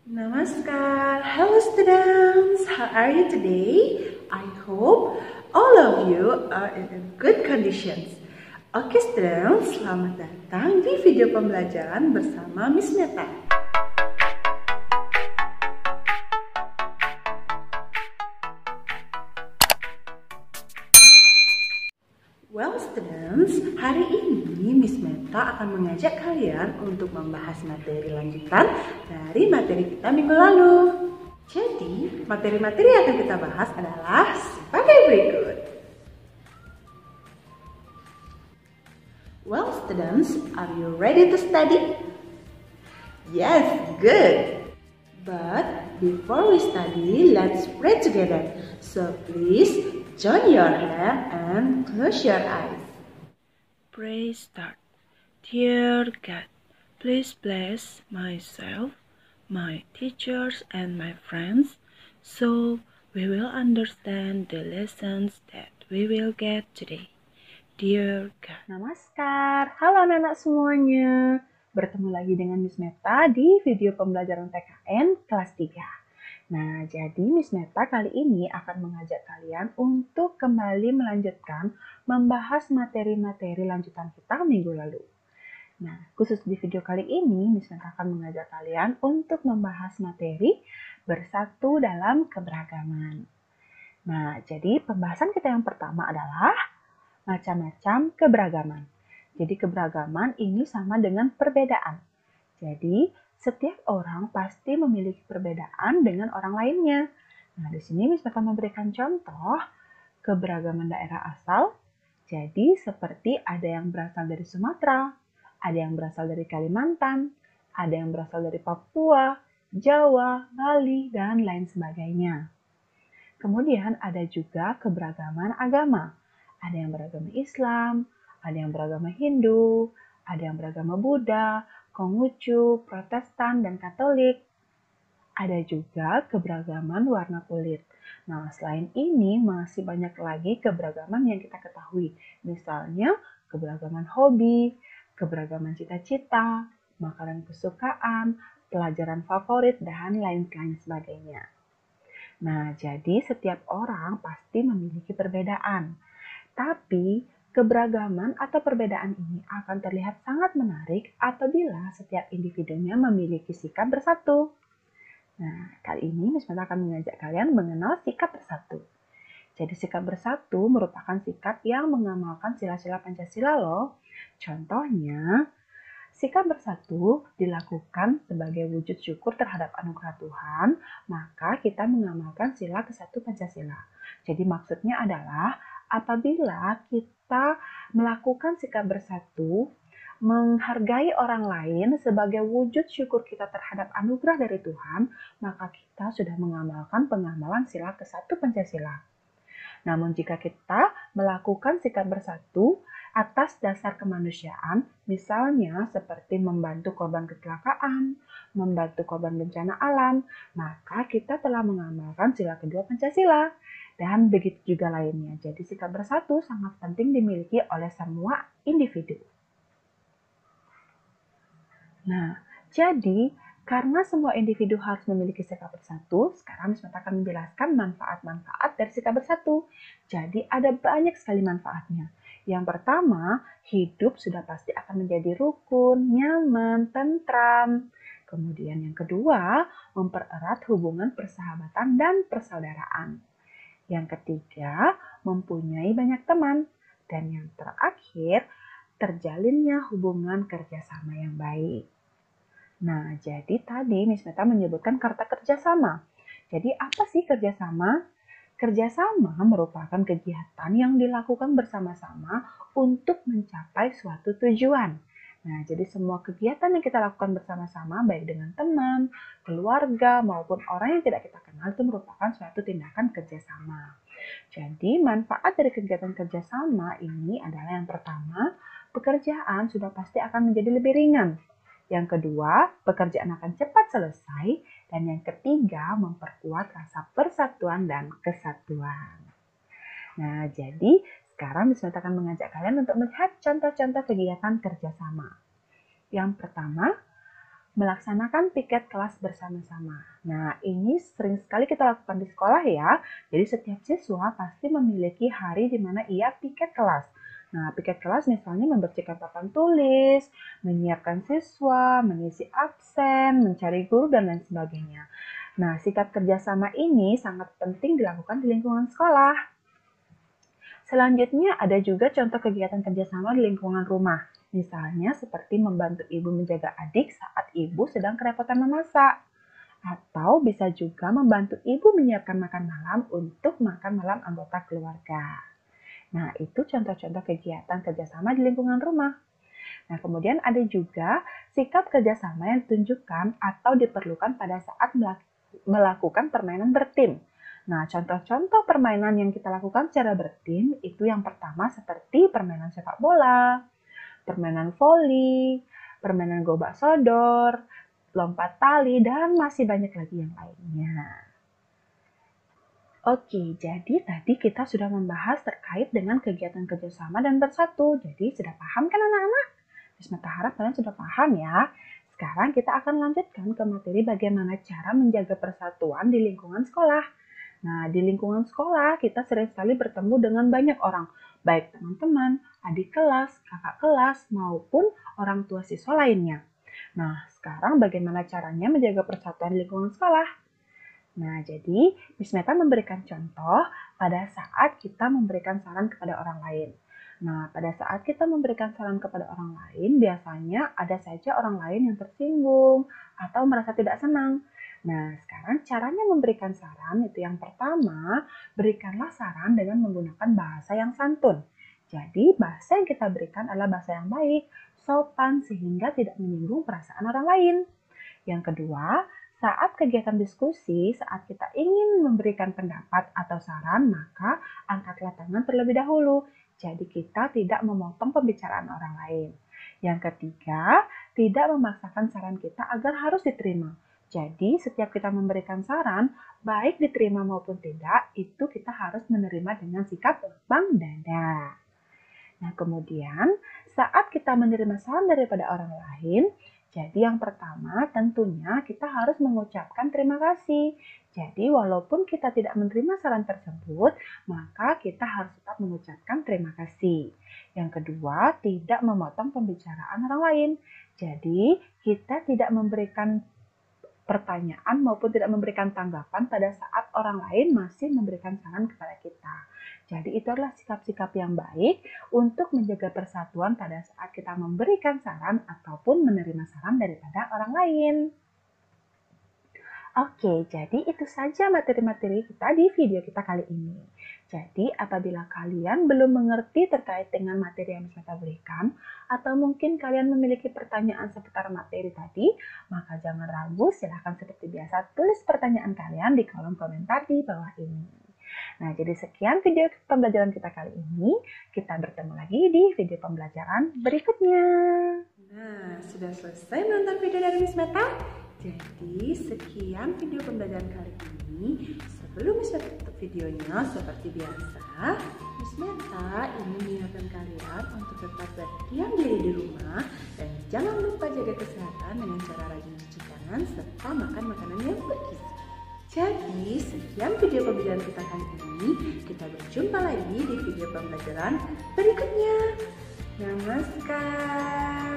Namaskar, hello students, how are you today? I hope all of you are in good conditions. Oke students, selamat datang di video pembelajaran bersama Miss Meta. Well students, hari ini Miss Meta akan mengajak kalian untuk membahas materi lanjutan dari materi kita minggu lalu. Jadi, materi-materi yang akan kita bahas adalah sebagai berikut. Well students, are you ready to study? Yes, good. But before we study, let's pray together. So please join your hand and close your eyes. Pray start. Dear God, please bless myself, my teachers, and my friends, so we will understand the lessons that we will get today. Dear God. Namaskar, halo anak-anak semuanya. Bertemu lagi dengan Miss Meta di video pembelajaran PKN kelas 3. Nah, jadi Miss Meta kali ini akan mengajak kalian untuk kembali melanjutkan membahas materi-materi lanjutan kita minggu lalu. Nah, khusus di video kali ini, Miss Meta akan mengajak kalian untuk membahas materi bersatu dalam keberagaman. Nah, jadi pembahasan kita yang pertama adalah macam-macam keberagaman. Jadi keberagaman ini sama dengan perbedaan. Jadi setiap orang pasti memiliki perbedaan dengan orang lainnya. Nah, di sini Miss akan memberikan contoh keberagaman daerah asal. Jadi seperti ada yang berasal dari Sumatera, ada yang berasal dari Kalimantan, ada yang berasal dari Papua, Jawa, Bali, dan lain sebagainya. Kemudian ada juga keberagaman agama. Ada yang beragama Islam, ada yang beragama Hindu, ada yang beragama Buddha, Konghucu, Protestan, dan Katolik. Ada juga keberagaman warna kulit. Nah, selain ini masih banyak lagi keberagaman yang kita ketahui. Misalnya keberagaman hobi, keberagaman cita-cita, makanan kesukaan, pelajaran favorit, dan lain sebagainya. Nah, jadi setiap orang pasti memiliki perbedaan. Tapi keberagaman atau perbedaan ini akan terlihat sangat menarik apabila setiap individunya memiliki sikap bersatu. Nah, kali ini Miss Meta akan mengajak kalian mengenal sikap bersatu. Jadi sikap bersatu merupakan sikap yang mengamalkan sila-sila Pancasila loh. Contohnya, sikap bersatu dilakukan sebagai wujud syukur terhadap anugerah Tuhan, maka kita mengamalkan sila ke-1 Pancasila. Jadi maksudnya adalah apabila kita melakukan sikap bersatu, menghargai orang lain sebagai wujud syukur kita terhadap anugerah dari Tuhan, maka kita sudah mengamalkan pengamalan sila ke-1 Pancasila. Namun jika kita melakukan sikap bersatu atas dasar kemanusiaan, misalnya seperti membantu korban kecelakaan, membantu korban bencana alam, maka kita telah mengamalkan sila kedua Pancasila. Dan begitu juga lainnya. Jadi sikap bersatu sangat penting dimiliki oleh semua individu. Nah, jadi karena semua individu harus memiliki sikap bersatu, sekarang Miss Meta akan menjelaskan manfaat-manfaat dari sikap bersatu. Jadi ada banyak sekali manfaatnya. Yang pertama, hidup sudah pasti akan menjadi rukun, nyaman, tentram. Kemudian yang kedua, mempererat hubungan persahabatan dan persaudaraan. Yang ketiga, mempunyai banyak teman. Dan yang terakhir, terjalinnya hubungan kerjasama yang baik. Nah, jadi tadi Miss Meta menyebutkan kata kerjasama. Jadi apa sih kerjasama? Kerjasama merupakan kegiatan yang dilakukan bersama-sama untuk mencapai suatu tujuan. Nah, jadi semua kegiatan yang kita lakukan bersama-sama, baik dengan teman, keluarga, maupun orang yang tidak kita kenal, itu merupakan suatu tindakan kerjasama. Jadi, manfaat dari kegiatan kerjasama ini adalah yang pertama, pekerjaan sudah pasti akan menjadi lebih ringan. Yang kedua, pekerjaan akan cepat selesai. Dan yang ketiga, memperkuat rasa persatuan dan kesatuan. Nah, jadi sekarang Miss Meta akan mengajak kalian untuk melihat contoh-contoh kegiatan kerjasama. Yang pertama, melaksanakan piket kelas bersama-sama. Nah, ini sering sekali kita lakukan di sekolah ya. Jadi setiap siswa pasti memiliki hari di mana ia piket kelas. Nah, piket kelas misalnya membersihkan papan tulis, menyiapkan siswa, mengisi absen, mencari guru, dan lain sebagainya. Nah, sikap kerjasama ini sangat penting dilakukan di lingkungan sekolah. Selanjutnya ada juga contoh kegiatan kerjasama di lingkungan rumah. Misalnya seperti membantu ibu menjaga adik saat ibu sedang kerepotan memasak. Atau bisa juga membantu ibu menyiapkan makan malam untuk makan malam anggota keluarga. Nah, itu contoh-contoh kegiatan kerjasama di lingkungan rumah. Nah, kemudian ada juga sikap kerjasama yang ditunjukkan atau diperlukan pada saat melakukan permainan bertim. Nah, contoh-contoh permainan yang kita lakukan secara bertim itu yang pertama seperti permainan sepak bola, permainan voli, permainan gobak sodor, lompat tali, dan masih banyak lagi yang lainnya. Oke, jadi tadi kita sudah membahas terkait dengan kegiatan kerjasama dan bersatu. Jadi sudah paham kan anak-anak? Miss Meta harap kalian sudah paham ya. Sekarang kita akan lanjutkan ke materi bagaimana cara menjaga persatuan di lingkungan sekolah. Nah, di lingkungan sekolah kita sering sekali bertemu dengan banyak orang, baik teman-teman, adik kelas, kakak kelas, maupun orang tua siswa lainnya. Nah, sekarang bagaimana caranya menjaga persatuan di lingkungan sekolah? Nah, jadi Miss Meta memberikan contoh pada saat kita memberikan saran kepada orang lain. Nah, pada saat kita memberikan saran kepada orang lain, biasanya ada saja orang lain yang tersinggung atau merasa tidak senang. Nah, sekarang caranya memberikan saran itu yang pertama, berikanlah saran dengan menggunakan bahasa yang santun. Jadi, bahasa yang kita berikan adalah bahasa yang baik, sopan, sehingga tidak menyinggung perasaan orang lain. Yang kedua, saat kegiatan diskusi, saat kita ingin memberikan pendapat atau saran, maka angkatlah tangan terlebih dahulu. Jadi, kita tidak memotong pembicaraan orang lain. Yang ketiga, tidak memaksakan saran kita agar harus diterima. Jadi, setiap kita memberikan saran, baik diterima maupun tidak, itu kita harus menerima dengan sikap lapang dada. Nah, kemudian saat kita menerima saran daripada orang lain, jadi yang pertama tentunya kita harus mengucapkan terima kasih. Jadi, walaupun kita tidak menerima saran tersebut, maka kita harus tetap mengucapkan terima kasih. Yang kedua, tidak memotong pembicaraan orang lain. Jadi, kita tidak memberikan pertanyaan maupun tidak memberikan tanggapan pada saat orang lain masih memberikan saran kepada kita. Jadi itu adalah sikap-sikap yang baik untuk menjaga persatuan pada saat kita memberikan saran ataupun menerima saran daripada orang lain. Oke, jadi itu saja materi-materi kita di video kita kali ini. Jadi, apabila kalian belum mengerti terkait dengan materi yang saya berikan, atau mungkin kalian memiliki pertanyaan seputar materi tadi, maka jangan ragu, silahkan seperti biasa tulis pertanyaan kalian di kolom komentar di bawah ini. Nah, jadi sekian video pembelajaran kita kali ini. Kita bertemu lagi di video pembelajaran berikutnya. Nah, sudah selesai menonton video dari Miss Meta? Jadi, sekian video pembelajaran kali ini. Sebelum Miss Meta tutup videonya, seperti biasa, Miss Meta ingin mengingatkan kalian untuk tetap berdiam diri di rumah dan jangan lupa jaga kesehatan dengan cara rajin cuci tangan serta makan makanan yang bergizi. Jadi, sekian video pembelajaran kita kali ini. Kita berjumpa lagi di video pembelajaran berikutnya. Namaskar.